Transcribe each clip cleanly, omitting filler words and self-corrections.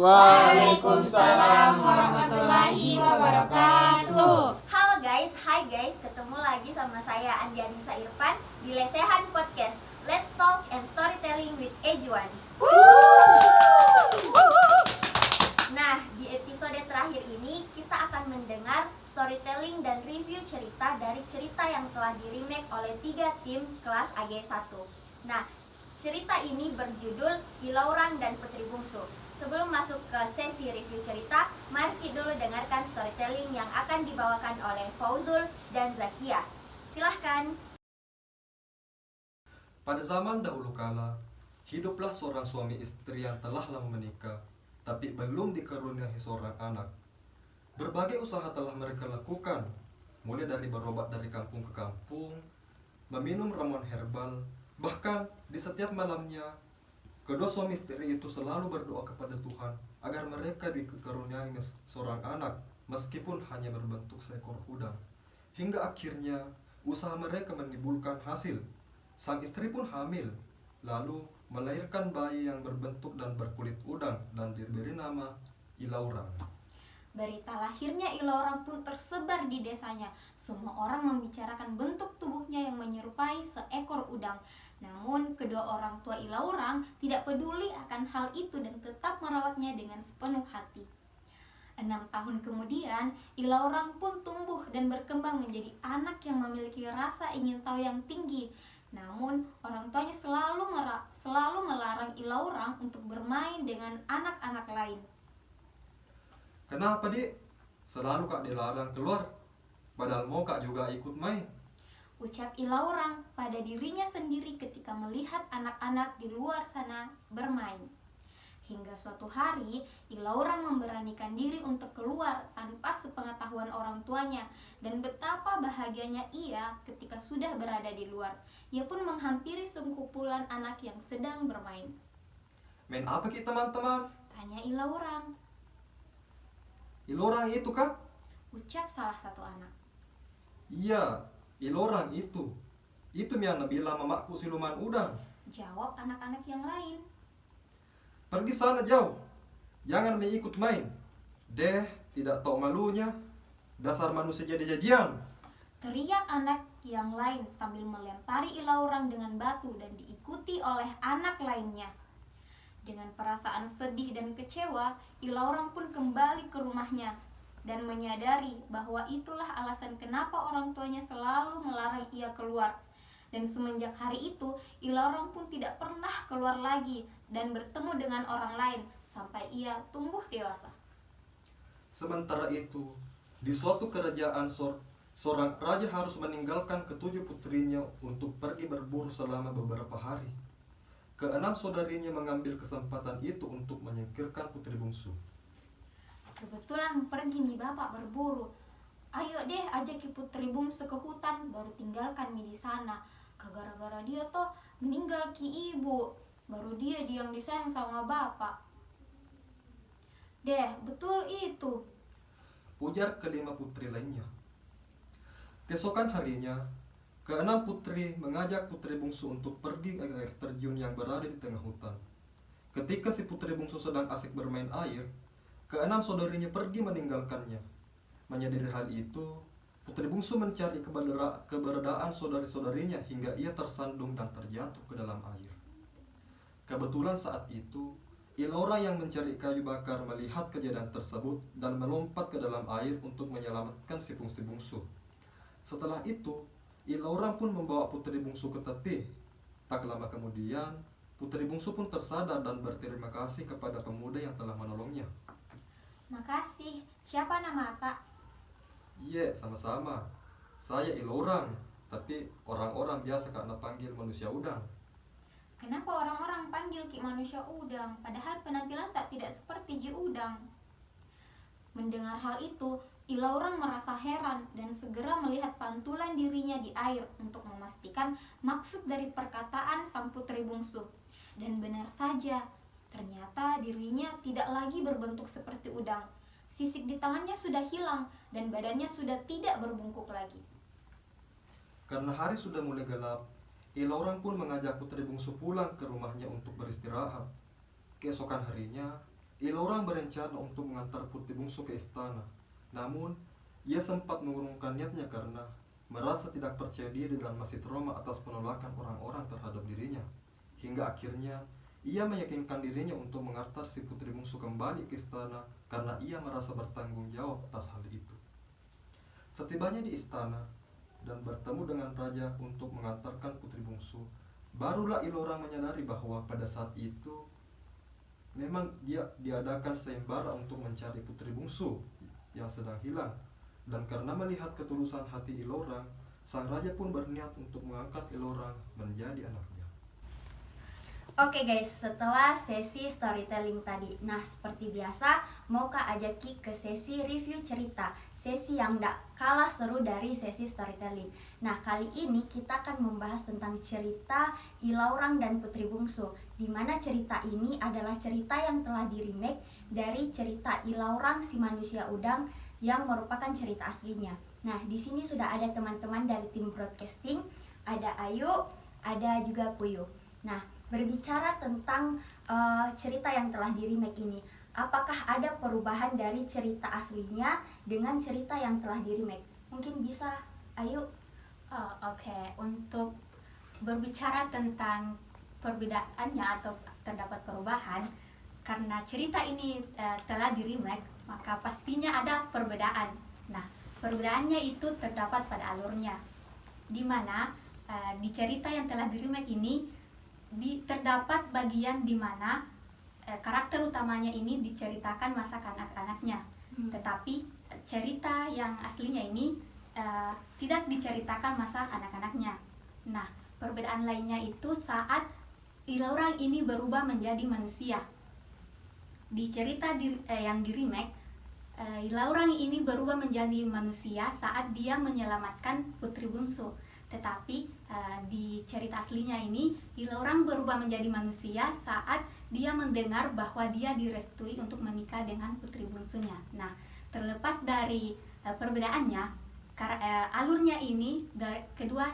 Waalaikumsalam warahmatullahi wabarakatuh. Halo guys, hai guys, ketemu lagi sama saya Andianisa Irfan di Lesehan Podcast. Let's talk and storytelling with Ejuan. Nah, di episode terakhir ini kita akan mendengar storytelling dan review cerita dari cerita yang telah di-remake oleh 3 tim kelas AG1. Nah, cerita ini berjudul Ilauran dan Putri Bungsu. Sebelum masuk ke sesi review cerita, mari kita dulu dengarkan storytelling yang akan dibawakan oleh Fauzul dan Zakia. Silahkan. Pada zaman dahulu kala, hiduplah seorang suami istri yang telah lama menikah, tapi belum dikaruniai seorang anak. Berbagai usaha telah mereka lakukan, mulai dari berobat dari kampung ke kampung, meminum ramuan herbal, bahkan di setiap malamnya, kedua suami istri itu selalu berdoa kepada Tuhan agar mereka dikaruniai seorang anak, meskipun hanya berbentuk seekor udang. Hingga akhirnya usaha mereka menimbulkan hasil. Sang istri pun hamil, lalu melahirkan bayi yang berbentuk dan berkulit udang dan diberi nama Ilaurang. Berita lahirnya Ilaurang pun tersebar di desanya. Semua orang membicarakan bentuk tubuhnya yang menyerupai seekor udang. Namun, kedua orang tua Ilaurang tidak peduli akan hal itu dan tetap merawatnya dengan sepenuh hati. 6 tahun kemudian, Ilaurang pun tumbuh dan berkembang menjadi anak yang memiliki rasa ingin tahu yang tinggi. Namun, orang tuanya selalu melarang Ilaurang untuk bermain dengan anak-anak lain. Kenapa, Dik? Selalu Kak dilarang keluar, padahal mau Kak juga ikut main. Ucap Ilaurang pada dirinya sendiri ketika melihat anak-anak di luar sana bermain. Hingga suatu hari, Ilaurang memberanikan diri untuk keluar tanpa sepengetahuan orang tuanya, dan betapa bahagianya ia ketika sudah berada di luar. Ia pun menghampiri sekumpulan anak yang sedang bermain. Main apa kita teman-teman? Tanya Ilaurang. Ilaurang itu Kak? Ucap salah satu anak. Iya, Ilaurang itu. Itu yang bilang mamaku siluman udang. Jawab anak-anak yang lain. Pergi sana jauh, jangan ikut main. Deh, tidak tahu malunya. Dasar manusia jadi-jadian. Teriak anak yang lain sambil melempari Ilaurang dengan batu dan diikuti oleh anak lainnya. Dengan perasaan sedih dan kecewa, Ilaurang pun kembali ke rumahnya dan menyadari bahwa itulah alasan kenapa orang tuanya selalu melarang ia keluar. Dan semenjak hari itu, Ilaurang pun tidak pernah keluar lagi dan bertemu dengan orang lain sampai ia tumbuh dewasa. Sementara itu, di suatu kerajaan seorang raja harus meninggalkan ketujuh putrinya untuk pergi berburu selama beberapa hari. Keenam saudarinya mengambil kesempatan itu untuk menyingkirkan putri bungsu. Kebetulan pergi nih bapak berburu. Ayo deh ajak putri bungsu ke hutan, baru tinggalkan mi di sana. Gara-gara dia toh meninggal ki ibu, baru dia yang disayang sama bapak. Deh, betul itu. Ujar kelima putri lainnya. Keesokan harinya, keenam putri mengajak putri bungsu untuk pergi ke air terjun yang berada di tengah hutan. Ketika si putri bungsu sedang asik bermain air, keenam saudarinya pergi meninggalkannya. Menyadari hal itu, putri bungsu mencari keberadaan saudari-saudarinya hingga ia tersandung dan terjatuh ke dalam air. Kebetulan saat itu, Ilaurang yang mencari kayu bakar melihat kejadian tersebut dan melompat ke dalam air untuk menyelamatkan si putri bungsu. Setelah itu, Ilaurang pun membawa putri bungsu ke tepi. Tak lama kemudian, putri bungsu pun tersadar dan berterima kasih kepada pemuda yang telah menolongnya. Makasih. Siapa nama Kak? Iya, sama-sama. Saya Ilaurang, tapi orang-orang biasa karena panggil manusia udang. Kenapa orang-orang panggil ki manusia udang, padahal penampilan tidak seperti ji udang? Mendengar hal itu, Ilaurang merasa heran dan segera melihat pantulan dirinya di air untuk memastikan maksud dari perkataan sang putri bungsu. Dan benar saja, ternyata dirinya tidak lagi berbentuk seperti udang. Sisik di tangannya sudah hilang dan badannya sudah tidak berbungkuk lagi. Karena hari sudah mulai gelap, Ilaurang pun mengajak putri bungsu pulang ke rumahnya untuk beristirahat. Keesokan harinya, Ilorang berencana untuk mengantar putri bungsu ke istana. Namun, ia sempat mengurungkan niatnya karena merasa tidak percaya diri dan masih trauma atas penolakan orang-orang terhadap dirinya. Hingga akhirnya, ia meyakinkan dirinya untuk mengantar si putri bungsu kembali ke istana karena ia merasa bertanggung jawab atas hal itu. Setibanya di istana dan bertemu dengan raja untuk mengantarkan putri bungsu, barulah Ilorang menyadari bahwa pada saat itu memang dia diadakan sayembara untuk mencari putri bungsu yang sedang hilang. Dan karena melihat ketulusan hati Ilorang, sang raja pun berniat untuk mengangkat Ilorang menjadi anaknya. Oke guys, setelah sesi storytelling tadi, nah seperti biasa mau Kak ajaki ke sesi review cerita, sesi yang gak kalah seru dari sesi storytelling. Nah kali ini kita akan membahas tentang cerita Ilaurang dan Putri Bungsu, dimana cerita ini adalah cerita yang telah di-remake dari cerita Ilaurang si manusia udang yang merupakan cerita aslinya. Nah di sini sudah ada teman-teman dari tim broadcasting, ada Ayu, ada juga Puyu. Nah berbicara tentang cerita yang telah di-remake ini, apakah ada perubahan dari cerita aslinya dengan cerita yang telah di-remake? Mungkin bisa Ayu? Oke. Untuk berbicara tentang perbedaannya atau terdapat perubahan, karena cerita ini telah di-remake, maka pastinya ada perbedaan. Nah, perbedaannya itu terdapat pada alurnya, di mana di cerita yang telah di-remake ini terdapat bagian di mana karakter utamanya ini diceritakan masa kanak-kanaknya, tetapi cerita yang aslinya ini tidak diceritakan masa anak-anaknya. Nah, perbedaan lainnya itu saat Ilaurang ini berubah menjadi manusia. Di cerita yang di remake, Ilaurang ini berubah menjadi manusia saat dia menyelamatkan putri bungsu. Tetapi di cerita aslinya ini, Ilaurang berubah menjadi manusia saat dia mendengar bahwa dia direstui untuk menikah dengan putri bungsunya. Nah, terlepas dari perbedaannya, alurnya ini dari kedua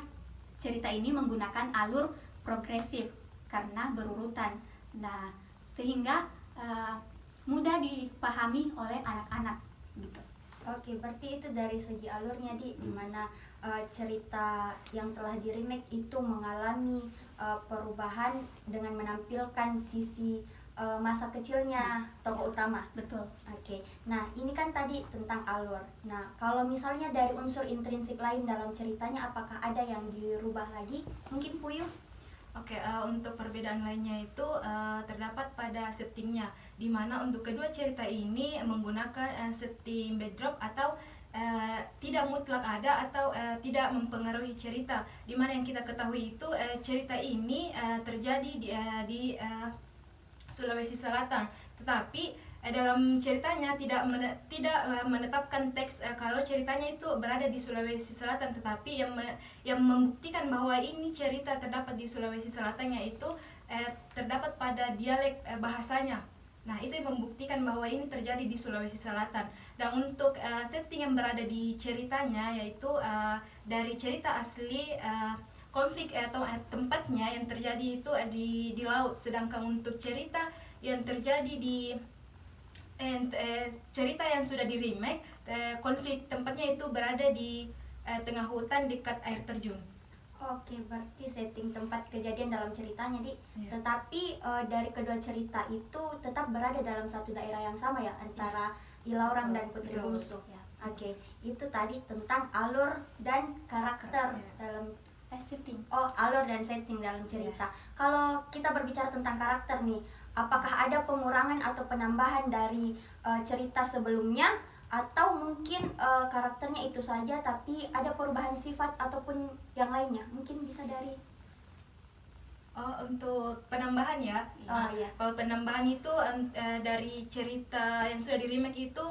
cerita ini menggunakan alur progresif karena berurutan. Nah, sehingga mudah dipahami oleh anak-anak gitu. Oke, berarti itu dari segi alurnya di mana cerita yang telah di-remake itu mengalami perubahan dengan menampilkan sisi masa kecilnya tokoh utama. Betul. Oke, nah ini kan tadi tentang alur. Nah, kalau misalnya dari unsur intrinsik lain dalam ceritanya, apakah ada yang dirubah lagi? Mungkin Puyu? Oke, untuk perbedaan lainnya itu terdapat pada settingnya, di mana untuk kedua cerita ini menggunakan setting backdrop atau tidak mutlak ada atau tidak mempengaruhi cerita. Di mana yang kita ketahui itu cerita ini terjadi di Sulawesi Selatan, tetapi dalam ceritanya tidak menetapkan teks kalau ceritanya itu berada di Sulawesi Selatan, tetapi yang membuktikan bahwa ini cerita terdapat di Sulawesi Selatan yaitu terdapat pada dialek bahasanya. Nah, itu yang membuktikan bahwa ini terjadi di Sulawesi Selatan. Dan untuk setting yang berada di ceritanya yaitu dari cerita asli, konflik atau tempatnya yang terjadi itu di laut, sedangkan untuk cerita yang terjadi di cerita yang sudah di remake, konflik tempatnya itu berada di tengah hutan dekat air terjun. Oke, berarti setting tempat kejadian dalam ceritanya di, Iya. tetapi dari kedua cerita itu tetap berada dalam satu daerah yang sama ya, antara Ilaurang dan Putri Betul. Bungsu. Oke, itu tadi tentang alur dan karakter Iya. dalam Setting. alur dan setting dalam cerita. Kalau kita berbicara tentang karakter nih, apakah ada pengurangan atau penambahan dari cerita sebelumnya, atau mungkin karakternya itu saja tapi ada perubahan sifat ataupun yang lainnya? Mungkin bisa dari Untuk penambahan ya. iya. Kalau penambahan itu dari cerita yang sudah di remake itu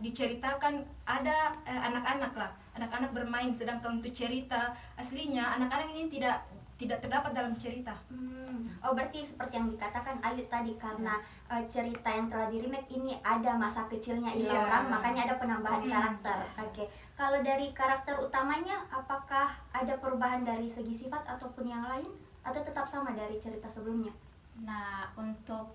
diceritakan ada anak-anak lah, anak-anak bermain, sedangkan untuk cerita aslinya anak-anak ini tidak terdapat dalam cerita. Oh, berarti seperti yang dikatakan Ayu tadi, karena cerita yang telah di remake ini ada masa kecilnya Iya. Ilaurang, makanya ada penambahan karakter. Oke. Kalau dari karakter utamanya, apakah ada perubahan dari segi sifat ataupun yang lain, atau tetap sama dari cerita sebelumnya? Nah, untuk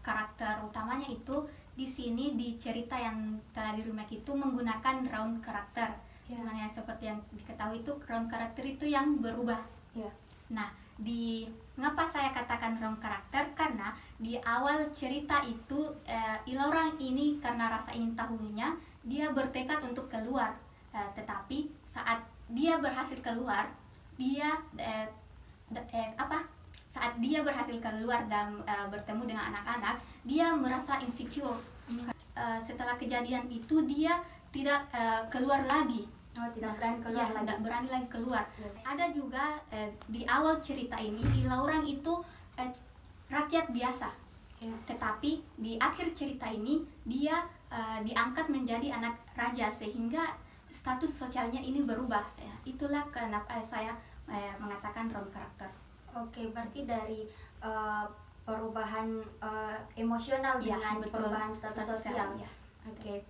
karakter utamanya itu di sini di cerita yang telah di remake itu menggunakan round karakter. Ya. Dimana seperti yang diketahui itu round karakter itu yang berubah. Ya. Nah, mengapa saya katakan round karakter? Karena di awal cerita itu Ilaurang ini karena rasa ingin tahunya dia bertekad untuk keluar. Tetapi saat dia berhasil keluar, saat dia berhasil keluar dan bertemu dengan anak-anak, dia merasa insecure. Setelah kejadian itu dia tidak keluar lagi. Oh, tidak berani keluar Ya, lagi. tidak berani lagi keluar. Ya. Ada juga di awal cerita ini Ilaurang itu rakyat biasa. Ya. Tetapi di akhir cerita ini dia diangkat menjadi anak raja sehingga status sosialnya ini berubah. Ya, itulah kenapa saya mengatakan round karakter. Oke, berarti dari perubahan emosional Ya, dengan betul. perubahan status sosial. Ya. Oke.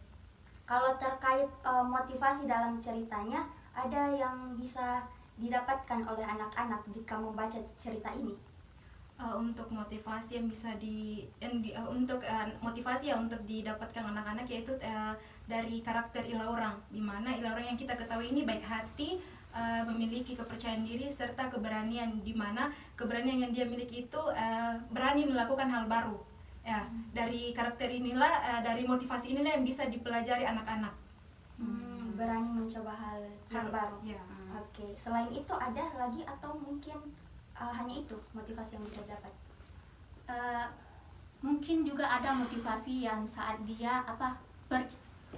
Kalau terkait motivasi dalam ceritanya, ada yang bisa didapatkan oleh anak-anak jika membaca cerita ini? Untuk motivasi yang bisa motivasi ya untuk didapatkan anak-anak yaitu dari karakter Ilaurang, di mana Ilaurang yang kita ketahui ini baik hati, memiliki kepercayaan diri serta keberanian, di mana keberanian yang dia miliki itu berani melakukan hal baru. Ya, dari karakter inilah, dari motivasi inilah yang bisa dipelajari anak-anak. Berani mencoba hal yang baru. Ya. Oke, selain itu ada lagi atau mungkin hanya itu motivasi yang bisa didapat? Mungkin juga ada motivasi yang saat dia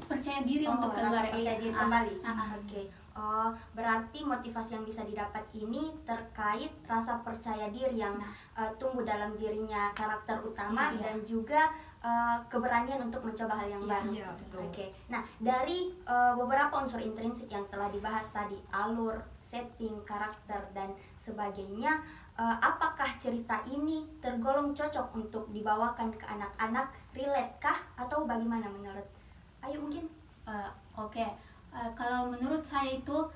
percaya diri untuk rasa keluar. percaya diri Ah, kembali. ah, ah. Oke. Oh, berarti motivasi yang bisa didapat ini terkait rasa percaya diri yang tumbuh dalam dirinya karakter utama Iya. dan juga keberanian untuk mencoba hal yang Iya, baru. iya, betul. Oke. Nah, dari beberapa unsur intrinsik yang telah dibahas tadi, alur, setting, karakter dan sebagainya, apakah cerita ini tergolong cocok untuk dibawakan ke anak-anak, relate kah atau bagaimana menurut Ayu mungkin? Oke. Kalau menurut saya itu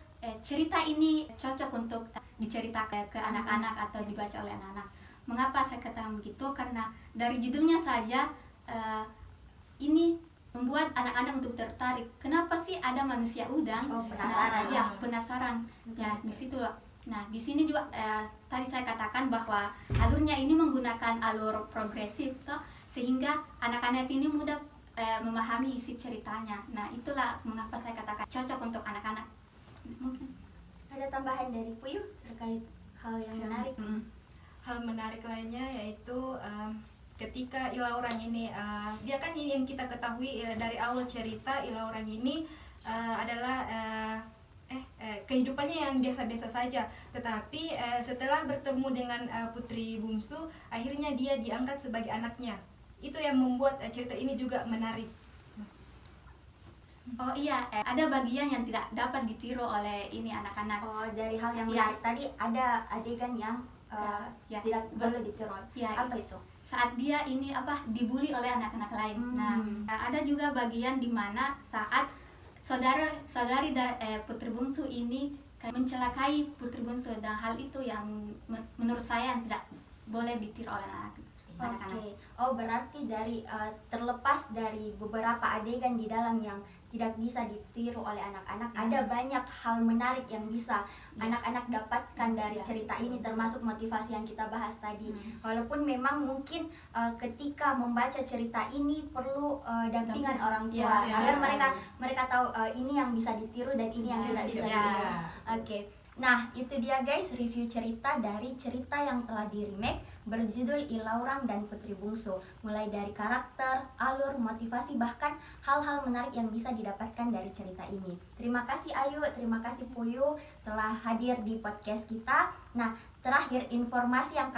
cerita ini cocok untuk diceritakan ke anak-anak atau dibaca oleh anak-anak. Mengapa saya katakan begitu? Karena dari judulnya saja ini membuat anak-anak untuk tertarik. Kenapa sih ada manusia udang? Oh, penasaran. Nah, ya, penasaran. Ya, di situ. Nah, di sini juga tadi saya katakan bahwa alurnya ini menggunakan alur progresif, toh, sehingga anak-anak ini mudah memahami isi ceritanya. Nah, itulah mengapa saya katakan cocok untuk anak-anak. Mungkin. Ada tambahan dari Puyu terkait hal yang menarik? Hal menarik lainnya yaitu ketika Ilaurang ini, dia kan ini yang kita ketahui dari awal cerita, Ilaurang ini adalah kehidupannya yang biasa-biasa saja, tetapi setelah bertemu dengan putri bungsu, akhirnya dia diangkat sebagai anaknya. Itu yang membuat cerita ini juga menarik. Oh iya, ada bagian yang tidak dapat ditiru oleh ini anak-anak. Oh, dari hal yang Ya. menarik tadi ada adegan yang Ya. tidak boleh ditiru. Ya, Apa itu? saat dia ini dibully oleh anak-anak lain. Nah, ada juga bagian di mana saat saudari putri bungsu ini mencelakai putri bungsu, dan hal itu yang menurut saya tidak boleh ditiru oleh anak-anak. Oke. Oh, berarti dari terlepas dari beberapa adegan di dalam yang tidak bisa ditiru oleh anak-anak, ada banyak hal menarik yang bisa anak-anak dapatkan dari cerita ini, termasuk motivasi yang kita bahas tadi. Walaupun memang mungkin ketika membaca cerita ini perlu dampingan orang tua agar mereka tahu ini yang bisa ditiru dan ini yang tidak bisa ditiru. Oke. Nah, itu dia guys review cerita dari cerita yang telah di-remake berjudul Ilaurang dan Putri Bungsu. Mulai dari karakter, alur, motivasi, bahkan hal-hal menarik yang bisa didapatkan dari cerita ini. Terima kasih Ayu, terima kasih Puyu telah hadir di podcast kita. Nah, terakhir informasi yang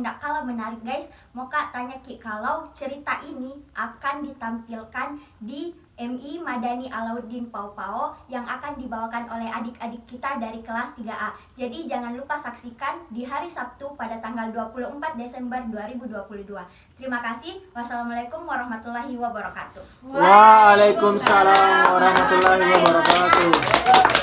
gak kalah menarik guys, mau Kak tanya Ki, kalau cerita ini akan ditampilkan di MI Madani Alauddin Pau Pau yang akan dibawakan oleh adik-adik kita dari kelas 3A. Jadi jangan lupa saksikan di hari Sabtu pada tanggal 24 Desember 2022. Terima kasih. Wassalamualaikum warahmatullahi wabarakatuh. Waalaikumsalam warahmatullahi wabarakatuh.